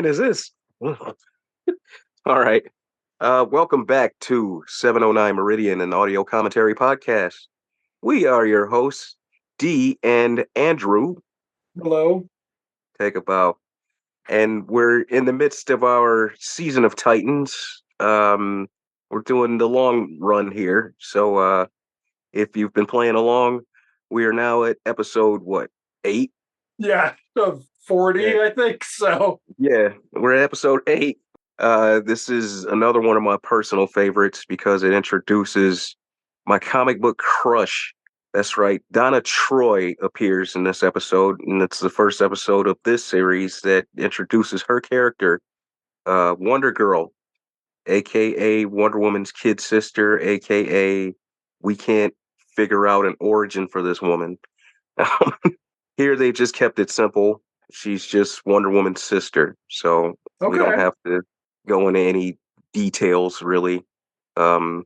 is this? All right. Welcome back to 709 Meridian, an audio commentary podcast. We are your hosts, Dee and Andrew. Hello. Take a bow. And we're in the midst of our season of Titans. We're doing the long run here. So if you've been playing along, we are now at episode, 8? Yeah, of 40, I think so. Yeah, we're at episode 8. This is another one of my personal favorites because it introduces my comic book crush. That's right. Donna Troy appears in this episode, and it's the first episode of this series that introduces her character, Wonder Girl, aka Wonder Woman's kid sister, aka we can't figure out an origin for this woman. Here they just kept it simple. She's just Wonder Woman's sister, so we don't have to go into any details really. And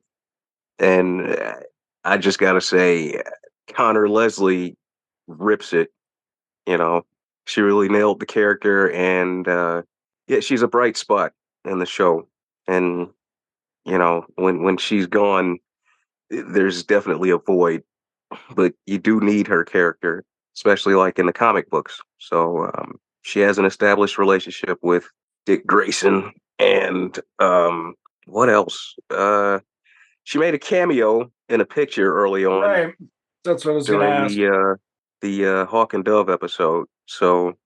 I just gotta say, Connor Leslie rips it. You know, she really nailed the character, and yeah, she's a bright spot in the show. And when she's gone, there's definitely a void. But you do need her character, especially like in the comic books. So she has an established relationship with Dick Grayson, and what else? She made a cameo in a picture early on. Right. That's what I was going to ask. During the Hawk and Dove episode. So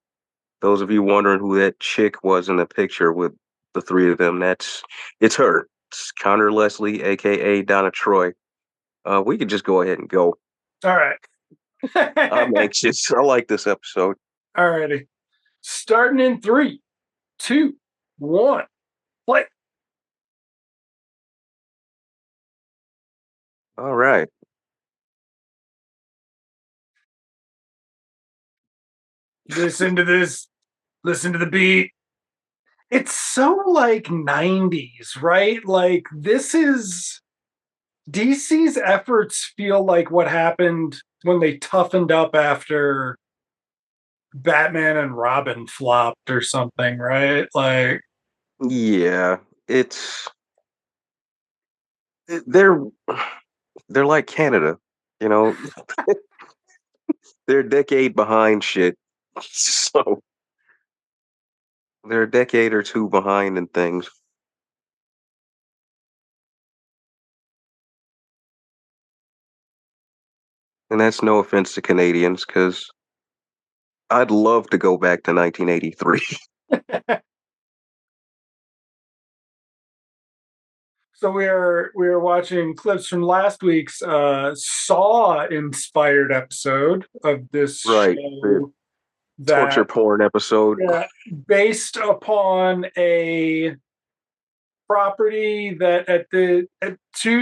those of you wondering who that chick was in the picture with the three of them, it's her. It's Connor Leslie, aka Donna Troy. We could just go ahead and go. All right. I'm anxious. I like this episode. All righty. Starting in 3, 2, 1, play. All right. Listen to this. Listen to the beat. It's so like 90s, right? Like this is DC's efforts feel like what happened when they toughened up after Batman and Robin flopped or something, right? Like, yeah, they're like Canada, you know. They're a decade behind shit, so they're a decade or two behind in things. And that's no offense to Canadians, because I'd love to go back to 1983. So we are watching clips from last week's Saw-inspired episode of this Right. show. Torture porn episode. Yeah, based upon a property that to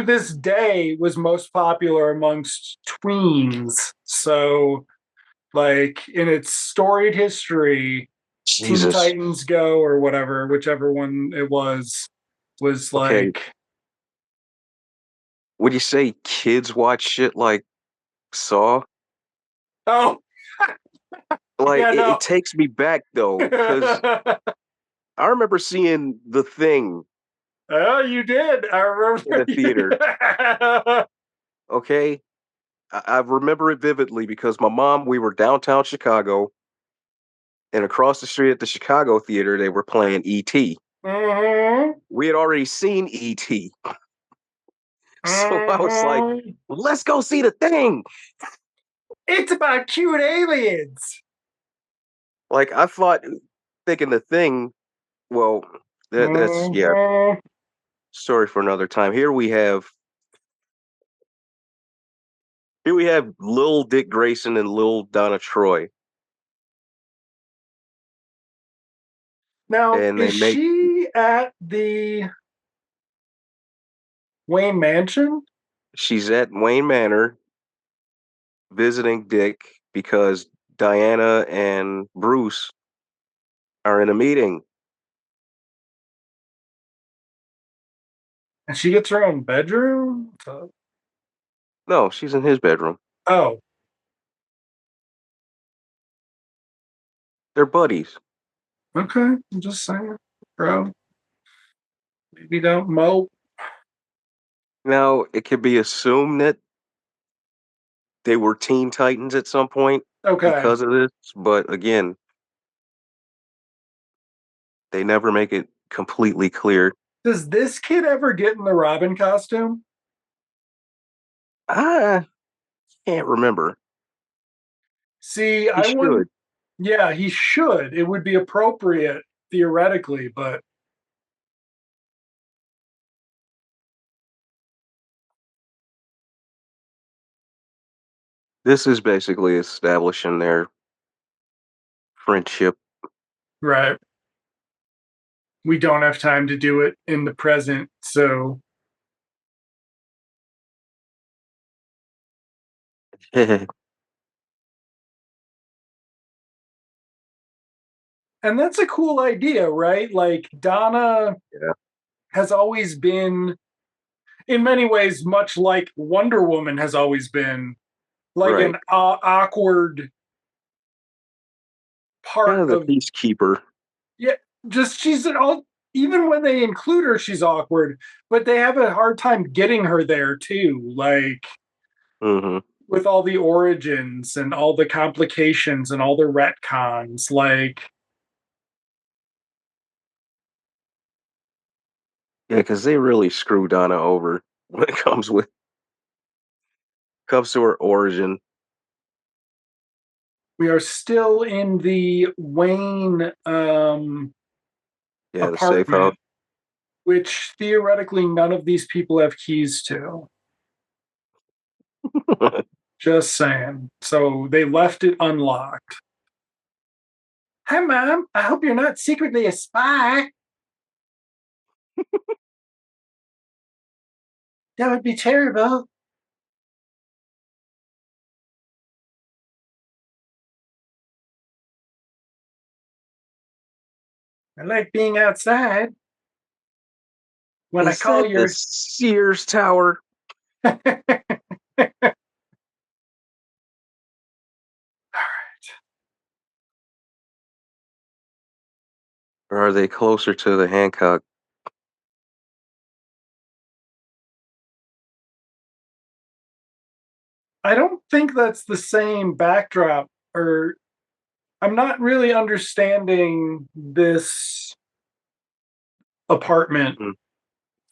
this day was most popular amongst tweens. So, like in its storied history, Jesus. Teen Titans Go or whatever, whichever one it was Okay. like. Would you say kids watch shit like Saw? Oh, like yeah, no. it takes me back though, because I remember seeing The Thing. Oh, you did. I remember in the theater. Okay, I remember it vividly because my mom. We were downtown Chicago, and across the street at the Chicago theater, they were playing E.T. Mm-hmm. We had already seen E.T. So I was like, well, let's go see The Thing. It's about cute aliens. Like, I thought, thinking The Thing, well, that's, yeah, story for another time. Here we have Lil Dick Grayson and Lil Donna Troy. Now, is she at the Wayne Mansion? She's at Wayne Manor visiting Dick because Diana and Bruce are in a meeting. And she gets her own bedroom? No, she's in his bedroom. Oh. They're buddies. Okay, I'm just saying, bro. Maybe don't mope. Now, it could be assumed that they were Teen Titans at some point Okay. because of this, but again, they never make it completely clear. Does this kid ever get in the Robin costume? I can't remember. See, He I wouldn't. should. Yeah, he should. It would be appropriate theoretically, but This is basically establishing their friendship. right. We don't have time to do it in the present, so Yeah, and that's a cool idea, right? Like Donna has always been in many ways much like Wonder Woman has always been like right. an awkward Kind part of the of peacekeeper. yeah, just she's an all even when they include her she's awkward, but they have a hard time getting her there too, like Hmm. with all the origins and all the complications and all the retcons, like Yeah, because they really screw Donna over when it comes to her origin. we are still in the Wayne Yeah, the safe house. apartment, which theoretically none of these people have keys to. Just saying. So they left it unlocked. Hi, Mom. I hope you're not secretly a spy. That would be terrible. I like being outside. When I Is call that the your. Sears Tower? Or are they closer to the Hancock? I don't think that's the same backdrop, or I'm not really understanding this apartment Mm,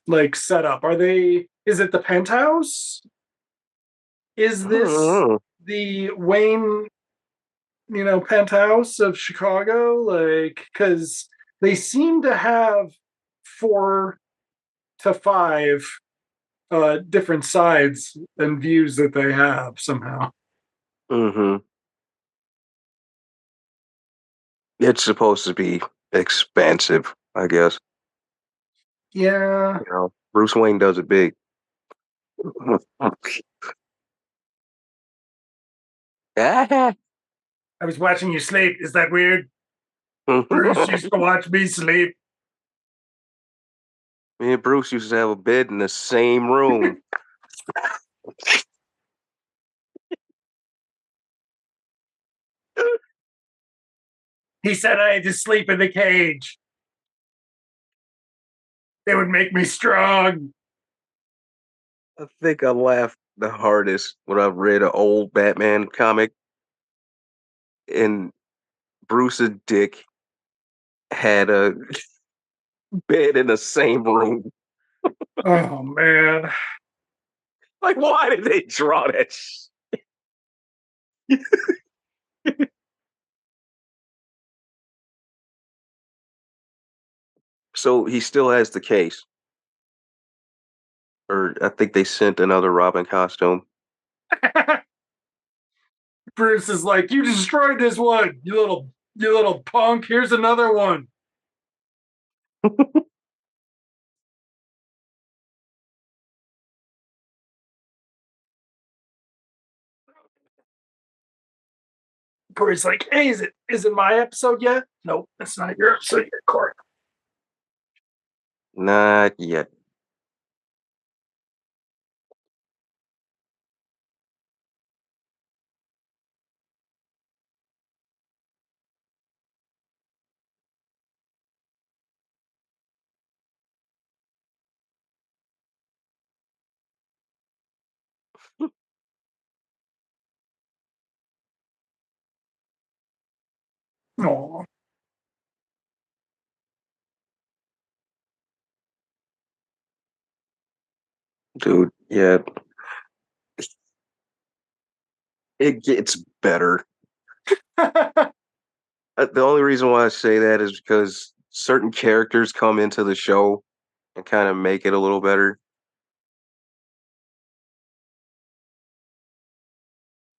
like setup. Are they, is it the penthouse? Is I don't this know. the Wayne, penthouse of Chicago? Like, because they seem to have 4 to 5 different sides and views that they have somehow. Hmm. It's supposed to be expensive, I guess. Yeah. Bruce Wayne does it big. Ah. I was watching you sleep. Is that weird? Bruce used to watch me sleep. Me and Bruce used to have a bed in the same room. He said I had to sleep in the cage. It would make me strong. I think I laughed the hardest when I read an old Batman comic and Bruce's dick had a bed in the same room. Oh, man. Like, why did they draw that? So he still has the case, or I think they sent another Robin costume. Bruce is like, you destroyed this one, you little punk. Here's another one. Corey's like, hey, is it my episode yet? Nope, it's not your episode yet, Corey. Not yet. Aw. Dude, yeah, it gets better. The only reason why I say that is because certain characters come into the show and kind of make it a little better.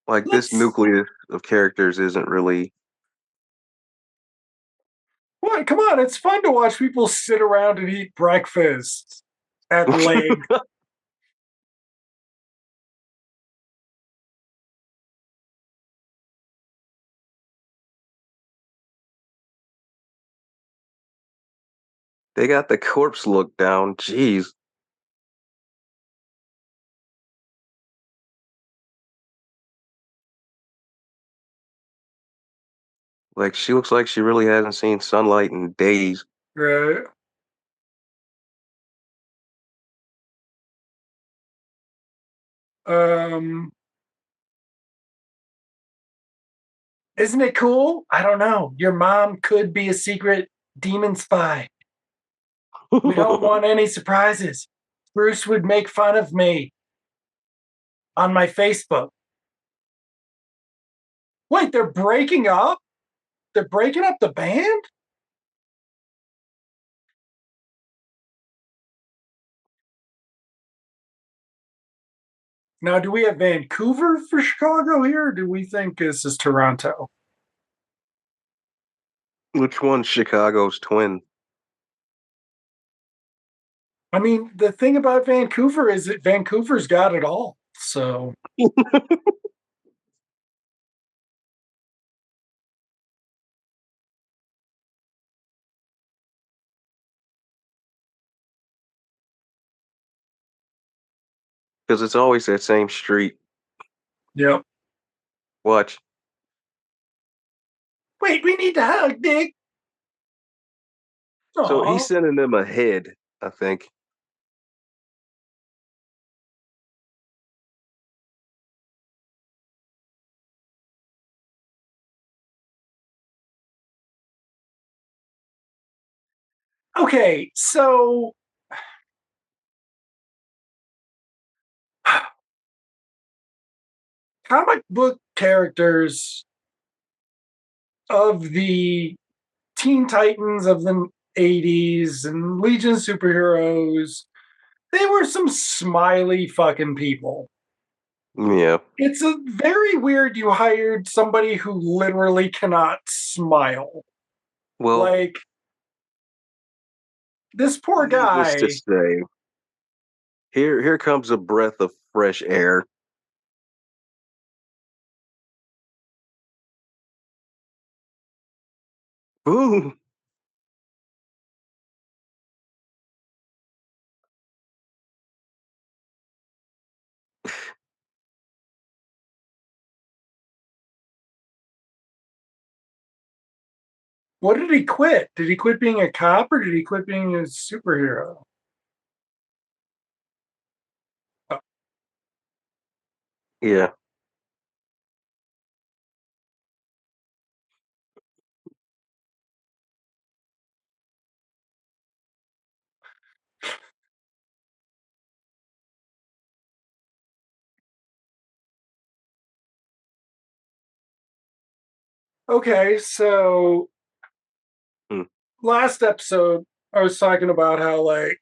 Like this Let's nucleus of characters isn't really. what? Come on, it's fun to watch people sit around and eat breakfast at leg. They got the corpse look down. Jeez. Like she looks like she really hasn't seen sunlight in days. Right. Um, isn't it cool? I don't know. Your mom could be a secret demon spy. We don't want any surprises. Bruce would make fun of me on my Facebook. Wait, they're breaking up? They're breaking up the band? Now, do we have Vancouver for Chicago here, or do we think this is Toronto? Which one's Chicago's twin? I mean, the thing about Vancouver is that Vancouver's got it all. So, Because it's always that same street. yep. Watch. Wait, we need to hug, Dick. So he's Aw. sending them ahead, I think. Okay, so comic book characters of the Teen Titans of the 80s and Legion of Superheroes, they were some smiley fucking people. Yeah. It's a very weird you hired somebody who literally cannot smile. Well, Like this poor needless to guy. say, here comes a breath of fresh air. Boom. What did he quit? Did he quit being a cop or did he quit being a superhero? Oh, Yeah. okay, so Hmm. last episode I was talking about how like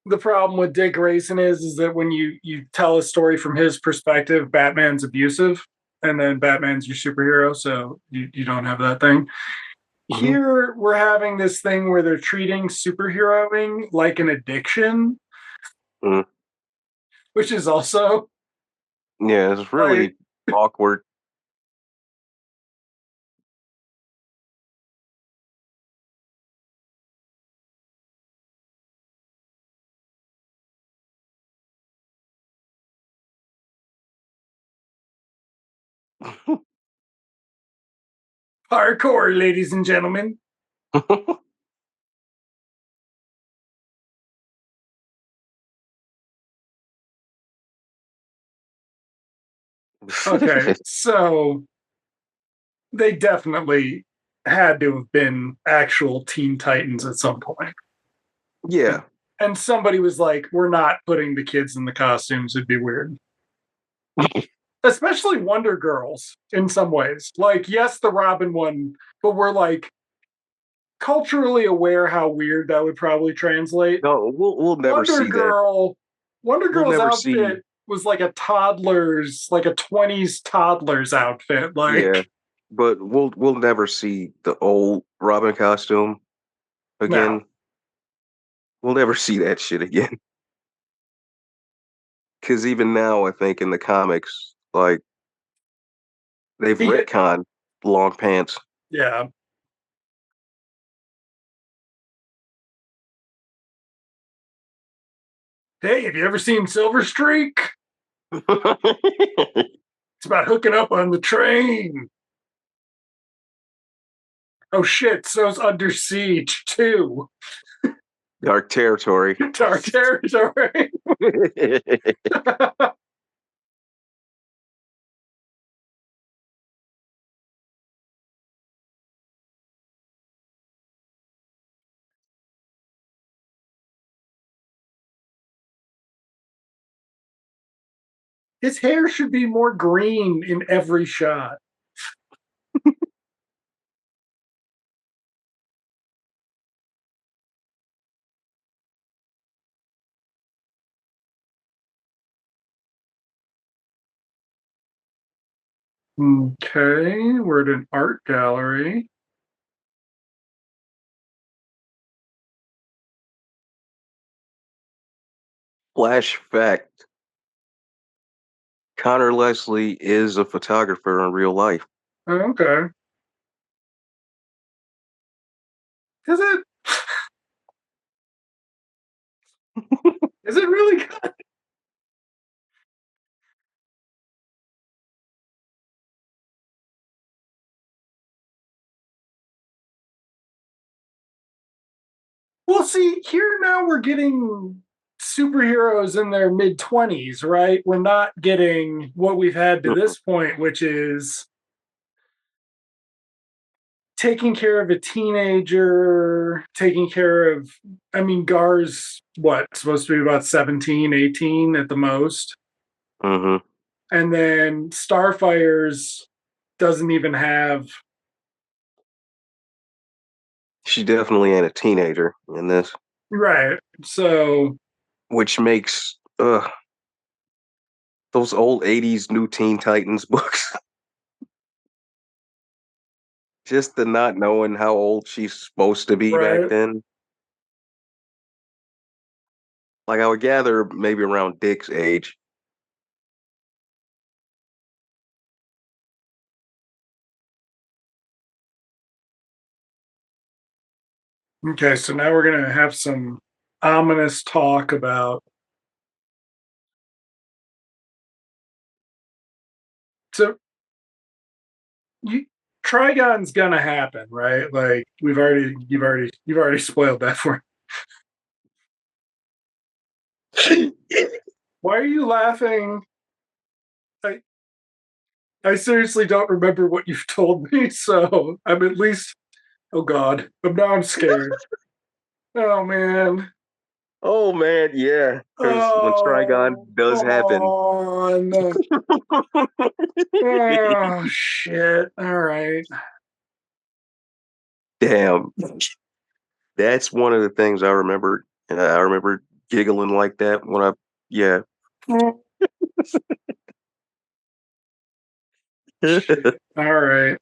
the problem with Dick Grayson is that when you tell a story from his perspective, Batman's abusive, and then Batman's your superhero, so you don't have that thing. Hmm. Here we're having this thing where they're treating superheroing like an addiction, Hmm. which is also Yeah, it's like really awkward. hardcore, ladies and gentlemen. Okay, so they definitely had to have been actual Teen Titans at some point. Yeah. And somebody was like, we're not putting the kids in the costumes. It'd be weird. Especially Wonder Girls in some ways. Like, yes, the Robin one, but we're like culturally aware how weird that would probably translate. No, we'll never Wonder see that. Girl, Wonder We'll Girl's never see. outfit was like a toddler's, like a 20s toddler's outfit. Yeah, Like, but we'll never see the old Robin costume no. again. We'll never see that shit again. Because even now, I think in the comics, like they've He, retconned long pants. yeah. Hey, have you ever seen Silver Streak? It's about hooking up on the train. Oh shit, so's Under Siege too. Dark territory. Dark territory. His hair should be more green in every shot. Okay, we're at an art gallery. Flash fact: Connor Leslie is a photographer in real life. Okay. Is it? Is it really good? Well, see, here now we're getting superheroes in their mid 20s, right? We're not getting what we've had to this point, which is taking care of a teenager, taking care of, I mean, Gar's what, supposed to be about 17, 18 at the most. Mm-hmm. And then Starfire's doesn't even have, She definitely ain't a teenager in this, right. So, which makes those old '80s New Teen Titans books. Just the not knowing how old she's supposed to be back right. then. Like I would gather maybe around Dick's age. Okay. So now we're going to have some ominous talk about. So, you, Trigon's going to happen, right? Like, you've already spoiled that for me. Why are you laughing? I, I seriously don't remember what you've told me, so I'm at least. Oh God, I'm scared. Oh man. Oh man, yeah. Because when Trigon Oh, does come happen, on. Oh shit. All right. damn, that's one of the things I remember, and I remember giggling like that when I, yeah. Shit. All right.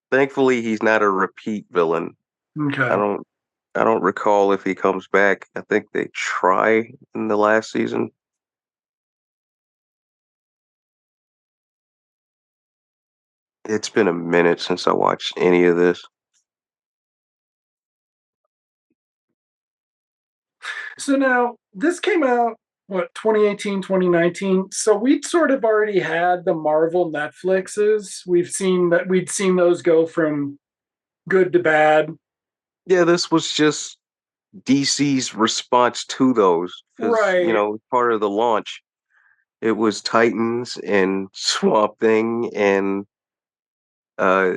Thankfully, he's not a repeat villain. I Okay. don't, I don't recall if he comes back. I think they try in the last season. It's been a minute since I watched any of this. So now this came out what 2018, 2019. So we'd sort of already had the Marvel Netflixes. We'd seen those go from good to bad. Yeah, this was just DC's response to those because Right. part of the launch it was Titans and Swamp Thing and uh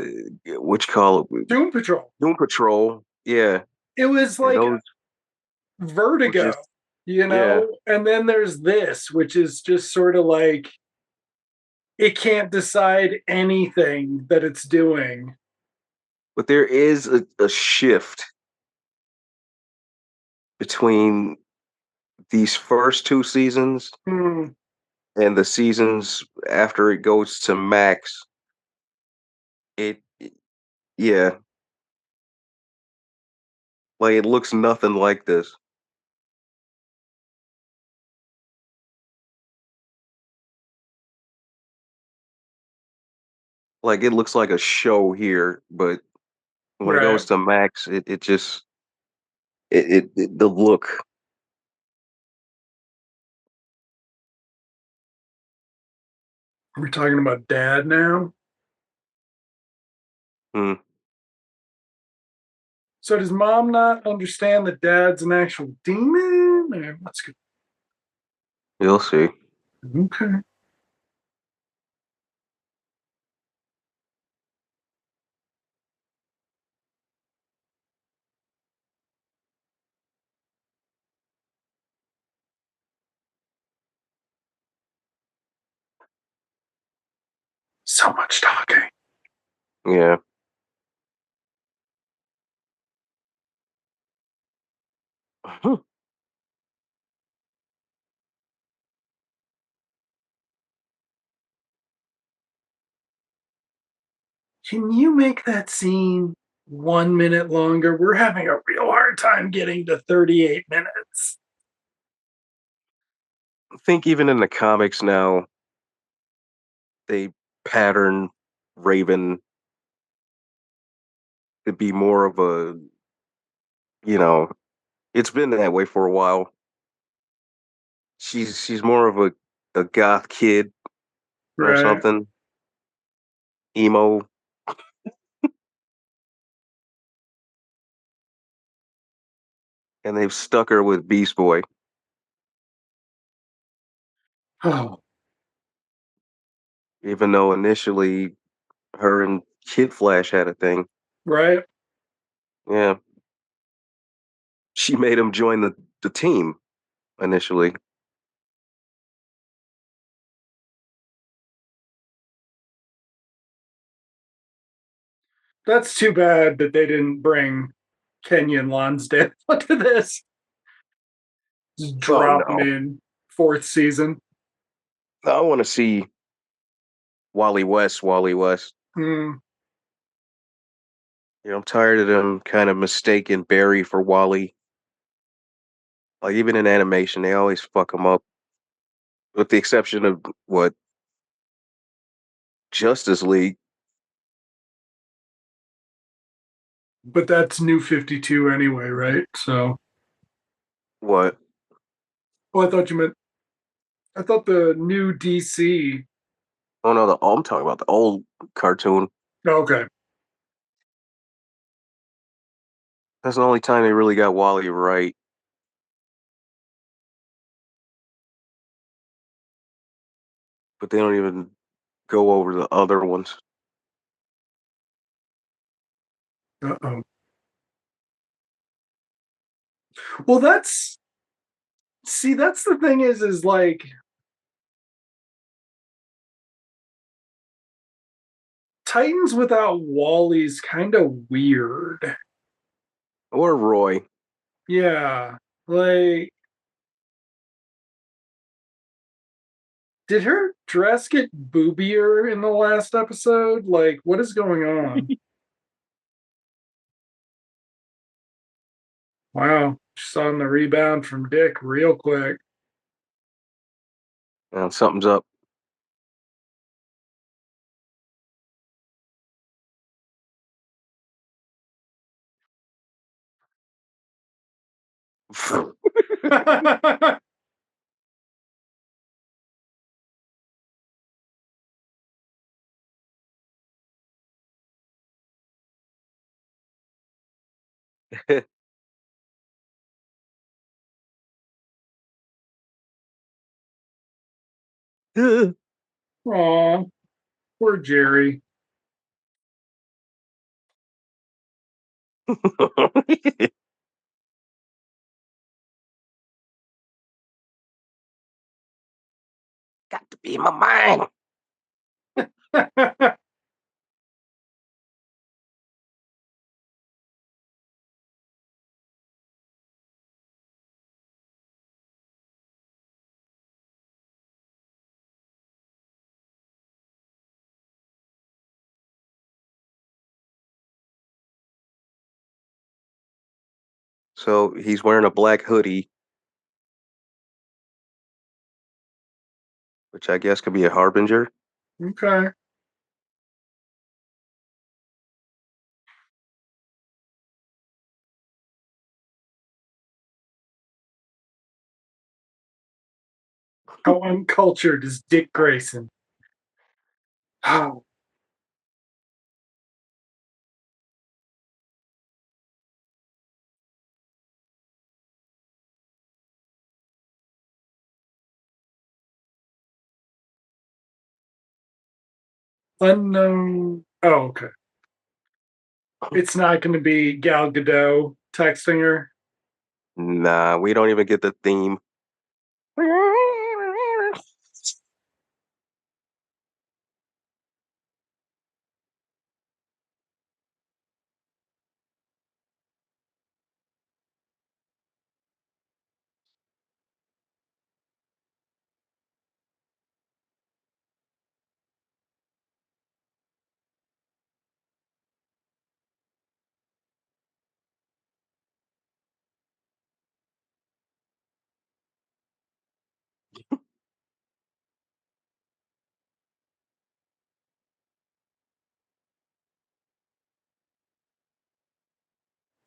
what you call it, Doom Patrol. Doom Patrol. Yeah, It was and like those were Vertigo, just yeah. And then there's this, which is just sort of like it can't decide anything that it's doing. But there is a shift between these first two seasons Hmm. and the seasons after it goes to Max. Yeah, like it looks nothing like this. Like it looks like a show here, but when it Right. goes to Max, it just the look. We're talking about dad now. Hmm, So does mom not understand that dad's an actual demon? Or what's good? you'll see. Okay. So much talking. Yeah. Hmm. Can you make that scene 1 minute longer? We're having a real hard time getting to 38 minutes. I think even in the comics now, they pattern Raven to be more of a, you know, it's been that way for a while. She's more of a goth kid or Right. something, emo, and they've stuck her with Beast Boy, Oh, even though initially her and Kid Flash had a thing. right. Yeah, she made him join the team initially. That's too bad that they didn't bring Kenyon Lonsdale onto this. Just Oh drop him no, in fourth season. I want to see Wally West. Wally West. Hmm. I'm tired of them kind of mistaking Barry for Wally. Like even in animation, they always fuck him up. With the exception of what Justice League. But that's new 52 anyway, right? So, What? oh, I thought you meant, I thought the new DC. Oh no, I'm talking about the old cartoon. Okay. That's the only time they really got Wally right. But they don't even go over the other ones. Uh oh. Well, that's the thing is like Titans without Wally's kind of weird. Or Roy. Yeah. Like, did her dress get boobier in the last episode? Like, what is going on? Wow. She's on the rebound from Dick real quick. Something's up. Aw, poor Jerry. Got to be in my mind. So he's wearing a black hoodie, which I guess could be a harbinger. Okay. How uncultured is Dick Grayson? Oh, unknown. Oh, okay. It's not going to be Gal Gadot texting her. Nah, we don't even get the theme.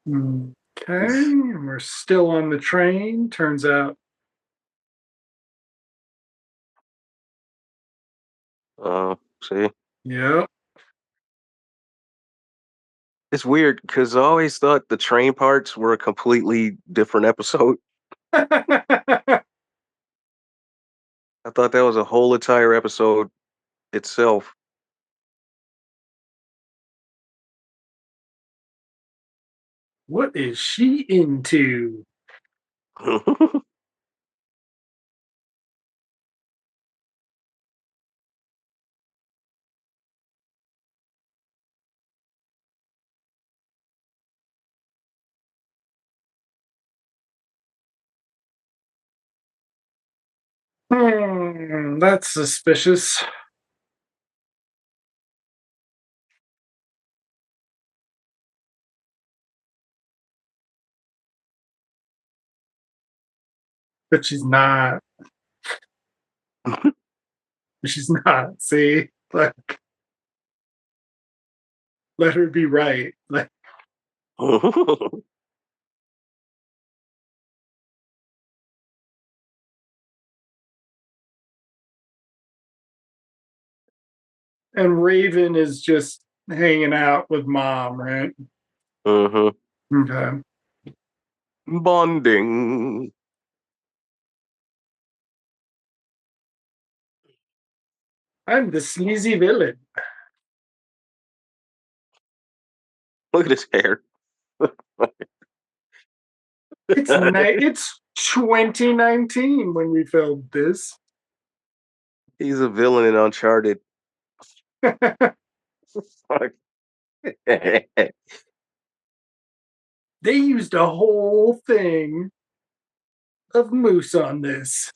Okay, and we're still on the train. Turns out, See, yep. it's weird because I always thought the train parts were a completely different episode. I thought that was a whole entire episode itself. What is she into? That's suspicious. But she's not. She's not. See, like, let her be right. Like, and Raven is just hanging out with mom, right? hmm Okay. Bonding. I'm the sleazy villain. Look at his hair. It's 2019 when we filmed this. He's a villain in Uncharted. They used a whole thing of moose on this.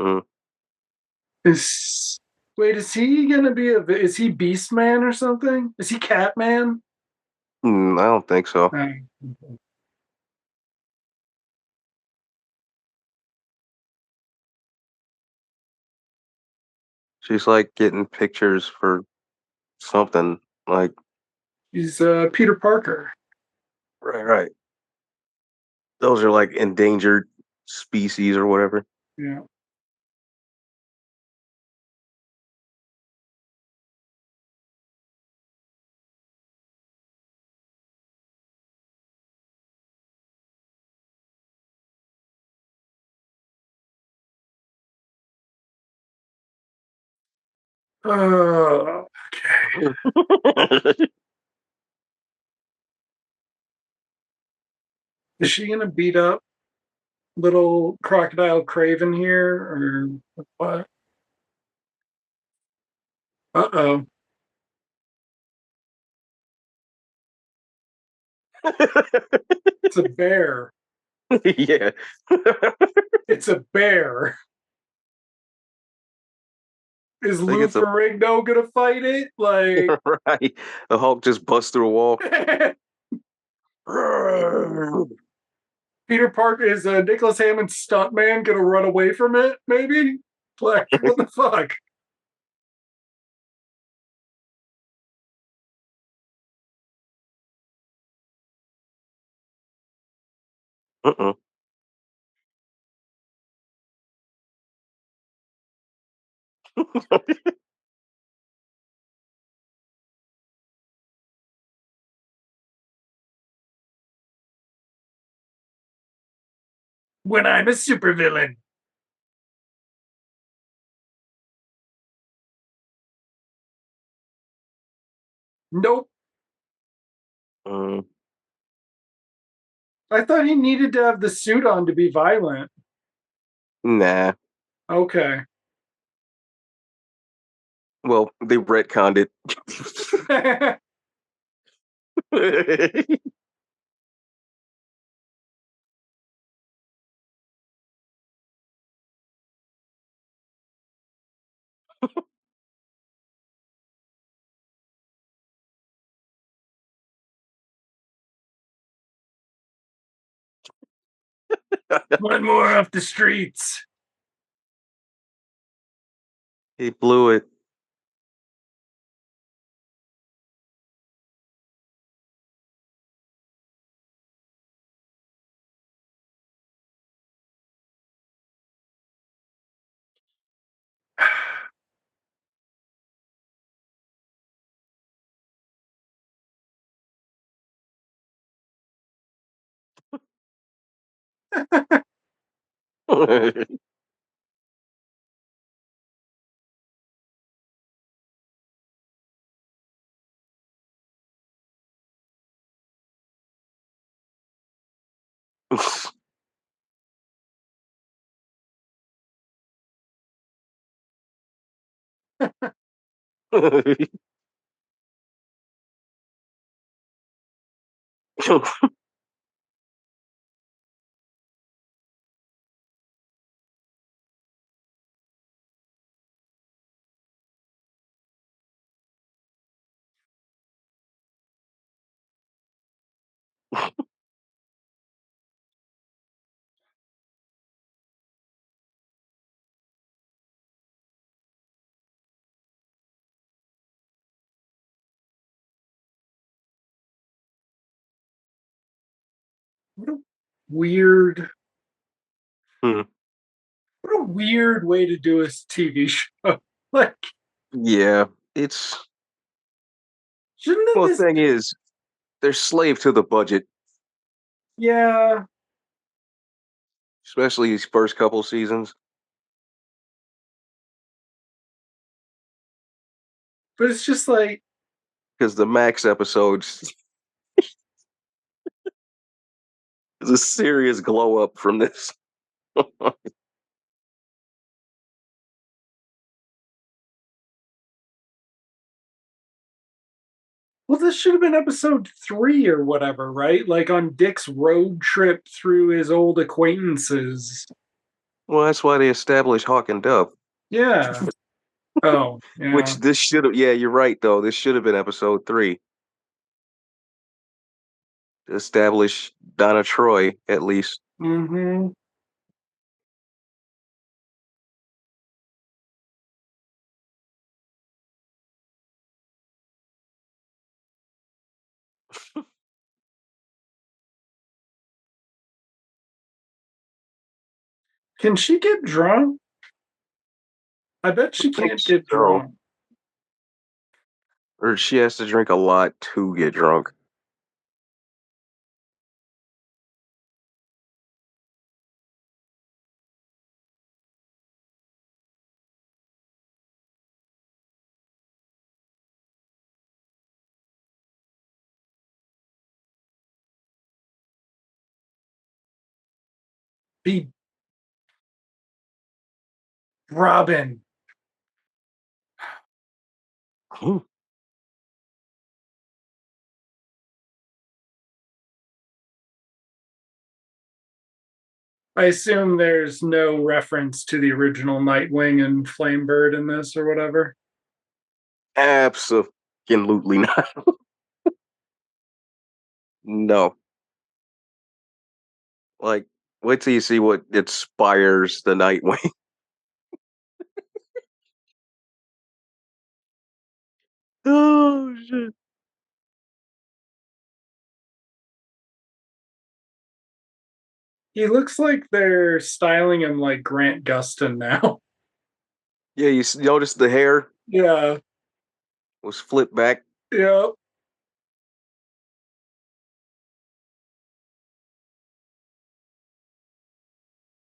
Mm. Is wait, is he gonna be is he Beast Man or something? Is he Catman? I don't think so. Okay. She's like getting pictures for something. Like, He's Peter Parker. right. Those are like endangered species or whatever. Yeah. Okay. Is she gonna beat up little crocodile Craven here, or what? Uh-oh. It's a bear. Yeah. It's a bear. Is I think Lou it's a Ferrigno gonna fight it? Like, right. The Hulk just busts through a wall. Peter Parker is Nicholas Hammond's stuntman gonna run away from it? Maybe. Like, what the fuck? Uh-uh. When I'm a supervillain. Nope. Mm, I thought he needed to have the suit on to be violent. nah. Okay. Well, they retconned it. One more off the streets. He blew it. What a weird, Hmm. what a weird way to do a TV show. Like, Yeah, it's shouldn't have well. The this? thing is, they're slave to the budget, Yeah, especially these first couple seasons, but it's just like, because the Max episodes is a serious glow up from this. well, this should have been episode 3 or whatever, right? Like on Dick's road trip through his old acquaintances. Well, that's why they established Hawk and Dove. Yeah. Oh, Which yeah. this should have. Yeah, you're right though. This should have been episode 3 to establish Donna Troy at least. Mm-hmm. Can she get drunk? I bet I she think can't get so. drunk. Or she has to drink a lot to get drunk. Be Robin. Hmm. I assume there's no reference to the original Nightwing and Flamebird in this or whatever. Absolutely not. No. Like, wait till you see what inspires the Nightwing. Oh shit. He looks like they're styling him like Grant Gustin now. Yeah, you notice the hair Yeah, was flipped back yeah.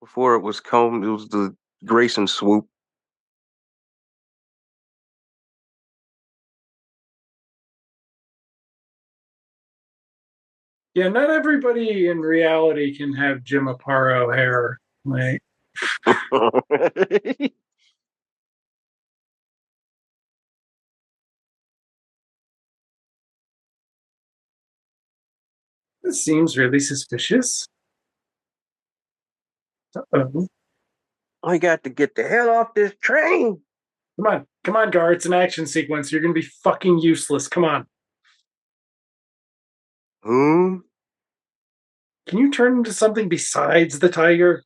before it was combed. It was the Grayson swoop. Yeah, not everybody in reality can have Jim Aparo hair. Like, this seems really suspicious. Uh-oh. I got to get the hell off this train. Come on, Gar. It's an action sequence. You're gonna be fucking useless. Come on. Hmm. Can you turn into something besides the tiger?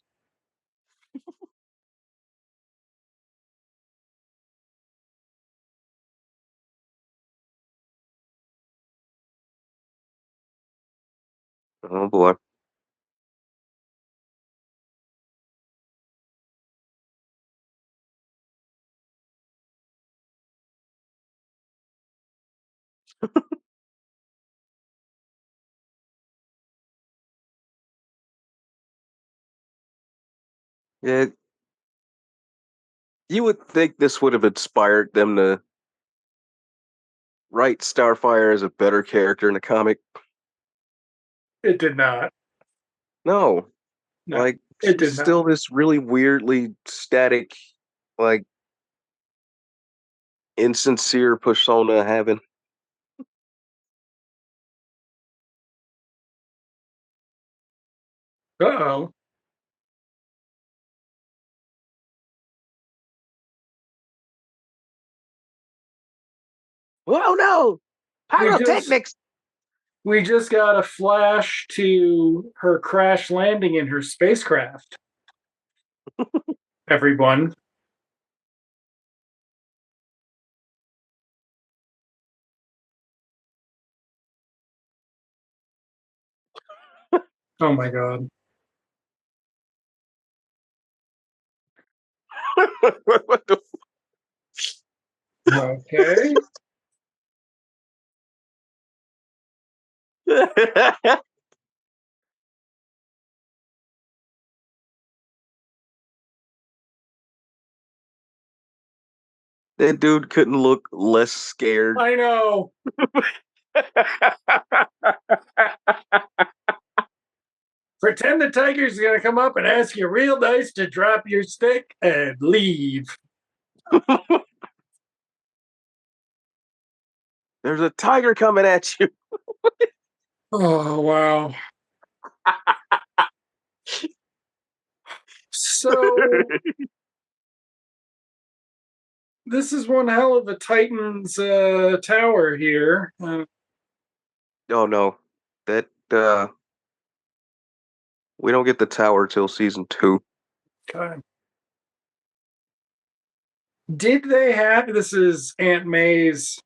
Oh boy. Yeah, you would think this would have inspired them to write Starfire as a better character in the comic. It did not. No, No, like it she's did not. still this really weirdly static, like insincere persona having. Uh-oh. Oh no, We just pyrotechnics. we just got a flash to her crash landing in her spacecraft. Everyone. Oh my god. What the Okay. f- That dude couldn't look less scared. I know. Pretend the tiger's gonna come up and ask you real nice to drop your stick and leave. There's a tiger coming at you. Oh wow. So this is one hell of a Titan's tower here. Oh no, that we don't get the tower till season 2. God. Did they have this is Aunt May's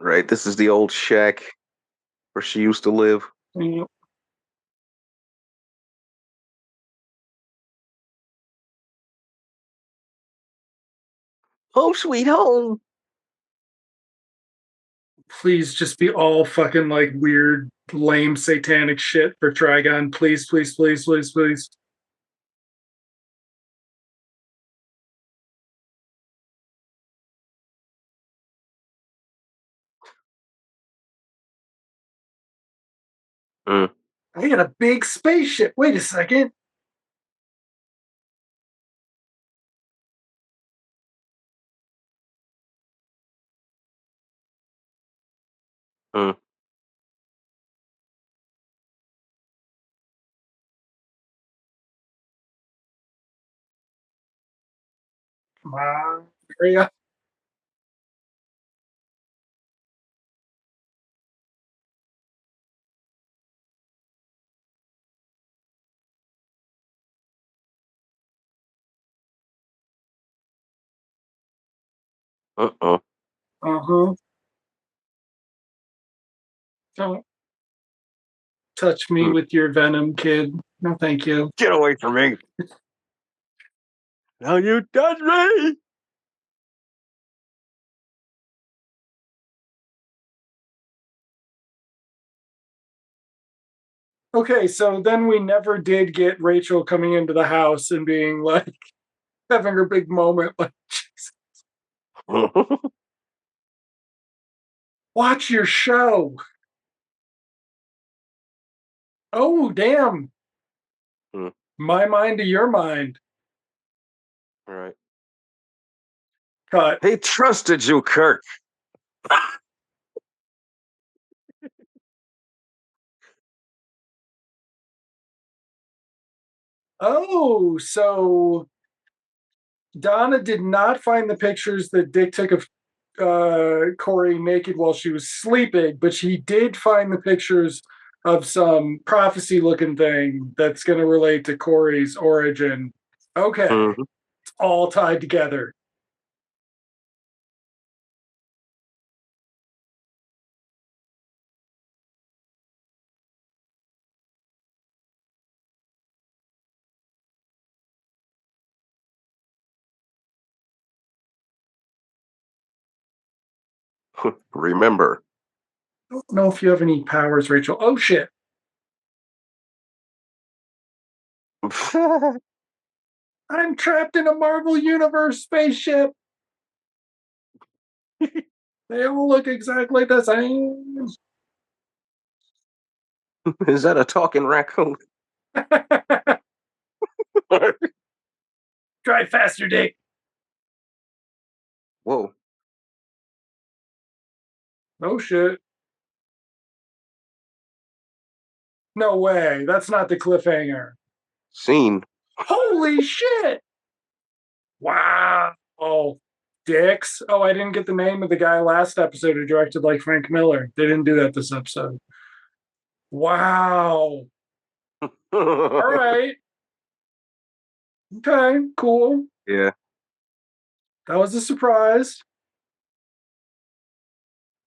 Right, this is the old shack where she used to live. you know, Home sweet home. please just be all fucking like weird, lame satanic shit for Trigon. Please, please, please, please, please. Mm. I got a big spaceship. Wait a second. Mm. Come on. Hurry up. Uh-uh. Uh-huh. Don't touch me Mm. with your venom, kid. No, thank you. Get away from me. Now you touch me. Okay, so then we never did get Rachel coming into the house and being like, having her big moment, like, watch your show. Oh, damn. Mm. My mind to your mind. All right. Cut. He trusted you, Kirk. Oh, so Donna did not find the pictures that Dick took of Corey naked while she was sleeping, but she did find the pictures of some prophecy looking thing that's going to relate to Corey's origin. Okay, Mhm. it's all tied together. Remember. I don't know if you have any powers, Rachel. Oh, shit. I'm trapped in a Marvel Universe spaceship. They all look exactly the same. Is that a talking raccoon? Drive faster, Dick. Whoa. Oh, shit. No way. That's not the cliffhanger. Scene. Holy shit. Wow. Oh, Dix. Oh, I didn't get the name of the guy last episode who directed like Frank Miller. They didn't do that this episode. Wow. All right. Okay, cool. Yeah. That was a surprise.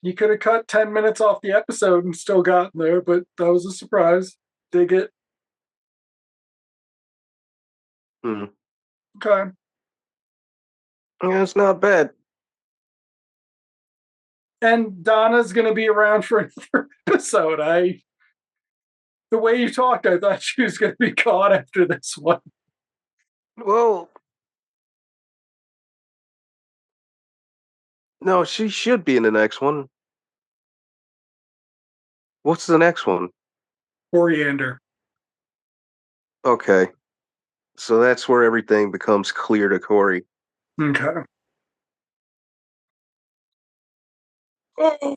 You could have cut 10 minutes off the episode and still gotten there, but that was a surprise. Dig it. Hmm. Okay. Yeah, it's not bad. And Donna's gonna be around for another episode. The way you talked, I thought she was gonna be caught after this one. Well, no, she should be in the next one. What's the next one? Coriander. Okay. So that's where everything becomes clear to Corey. Okay. Oh,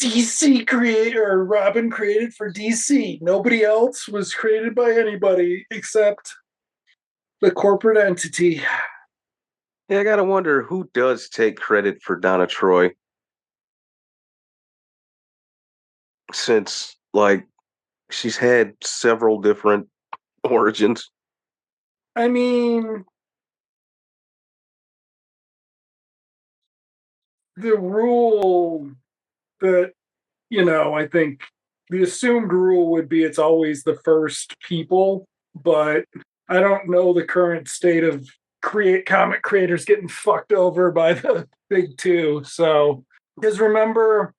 DC creator Robin created for DC. Nobody else was created by anybody except the corporate entity. Yeah, I gotta wonder who does take credit for Donna Troy, since like she's had several different origins. I mean, the rule that, I think the assumed rule would be it's always the first people, but I don't know the current state of create comic creators getting fucked over by the big two. So, because remember,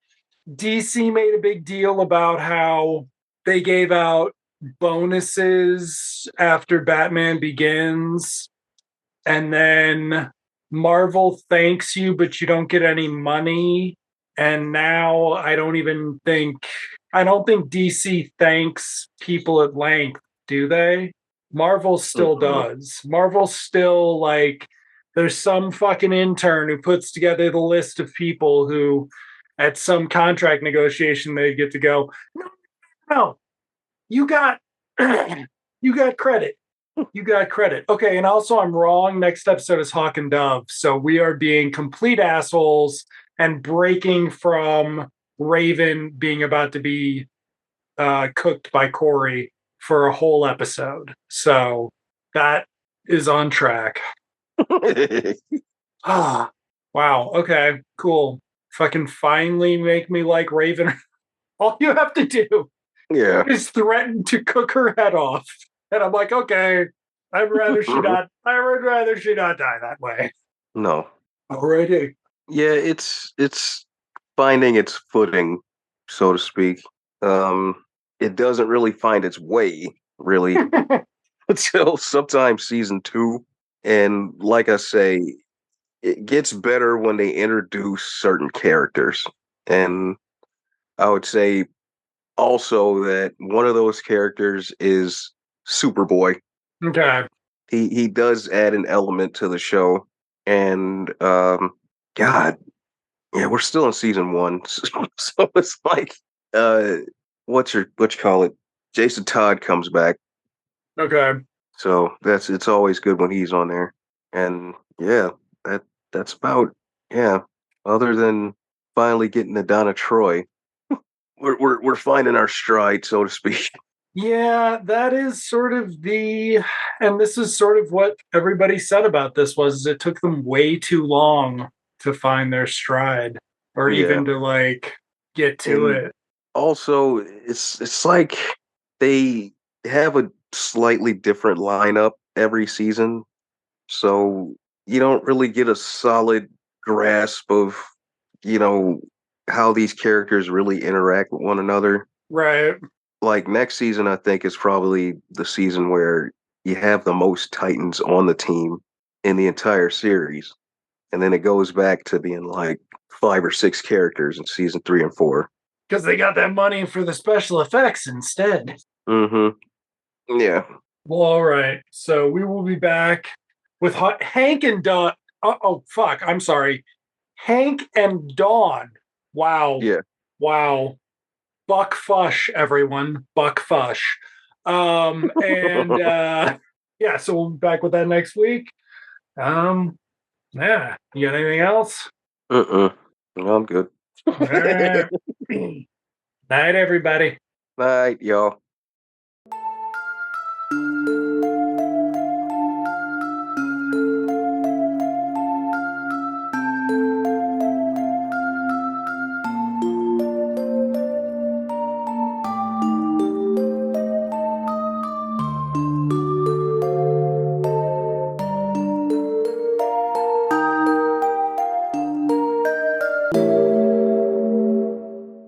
DC made a big deal about how they gave out bonuses after Batman Begins, and then Marvel thanks you, but you don't get any money. And now I don't even think I don't think DC thanks people at length, do they? Marvel still does. Marvel still, like, there's some fucking intern who puts together the list of people who, at some contract negotiation, they get to go, no, you got, you got credit. You got credit. Okay, and also I'm wrong. Next episode is Hawk and Dove. So we are being complete assholes and breaking from Raven being about to be cooked by Corey for a whole episode. So that is on track. Ah, wow. Okay, cool. Fucking finally make me like Raven. All you have to do is threaten to cook her head off. And I'm like, okay, I'd rather she not die that way. No. Alrighty. Yeah, it's finding its footing, so to speak. It doesn't really find its way, really, until sometime season 2. And like I say, it gets better when they introduce certain characters. And I would say also that one of those characters is Superboy. Okay. He does add an element to the show. And God, yeah, we're still in season 1. So it's like what you call it? Jason Todd comes back. Okay. So it's always good when he's on there. And yeah, that's about, yeah. Other than finally getting to Donna Troy, we're finding our stride, so to speak. Yeah, that is sort of and this is sort of what everybody said about this was it took them way too long to find their stride or even to like get to it. Also, it's like they have a slightly different lineup every season, so you don't really get a solid grasp of, how these characters really interact with one another. Right. Like next season, I think is probably the season where you have the most Titans on the team in the entire series. And then it goes back to being like 5 or 6 characters in season 3 and 4. Because they got that money for the special effects instead. Mm-hmm. Yeah. Well, all right. So we will be back with Hank and Dawn. Oh, fuck. I'm sorry. Hank and Dawn. Wow. Yeah. Wow. Buck Fush, everyone. Buck Fush. And yeah, so we'll be back with that next week. Yeah. You got anything else? No, I'm good. All right. Night, everybody. Night, y'all.